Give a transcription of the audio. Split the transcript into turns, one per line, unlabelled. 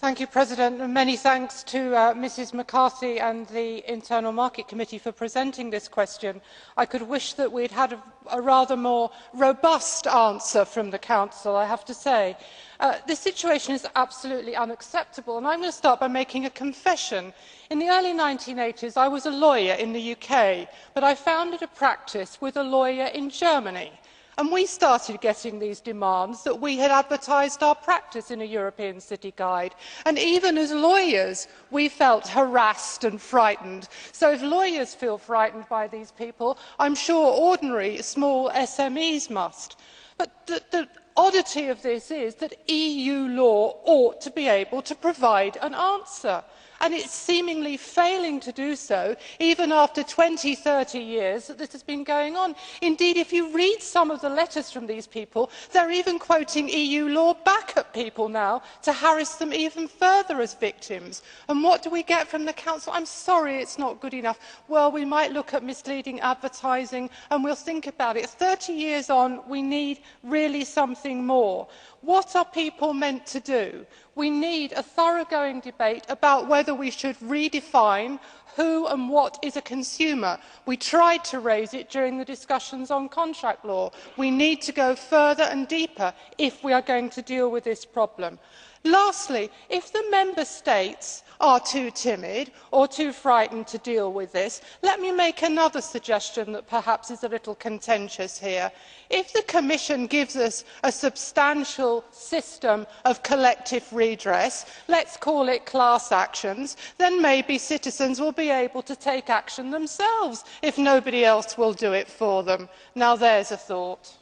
Thank you, President, and many thanks to Mrs McCarthy and the Internal Market Committee for presenting this question. I could wish that we had a rather more robust answer from the Council, I have to say. This situation is absolutely unacceptable, and I am going to start by making a confession. In the early 1980s, I was a lawyer in the UK, but I founded a practice with a lawyer in Germany. And we started getting these demands that we had advertised our practice in a European city guide. And even as lawyers, we felt harassed and frightened. So if lawyers feel frightened by these people, I'm sure ordinary small SMEs must. But the oddity of this is that EU law ought to be able to provide an answer. And it's seemingly failing to do so, even after 20, 30 years that this has been going on. Indeed, if you read some of the letters from these people, they're even quoting EU law back at people now to harass them even further as victims. And what do we get from the Council? I'm sorry, it's not good enough. Well, we might look at misleading advertising and we'll think about it. 30 years on, we need really something more. What are people meant to do? We need a thoroughgoing debate about whether we should redefine who and what is a consumer. We tried to raise it during the discussions on contract law. We need to go further and deeper if we are going to deal with this problem. Lastly, if the Member States are too timid or too frightened to deal with this, let me make another suggestion that perhaps is a little contentious here. If the Commission gives us a substantial system of collective redress, let's call it class actions, then maybe citizens will be able to take action themselves if nobody else will do it for them. Now there's a thought.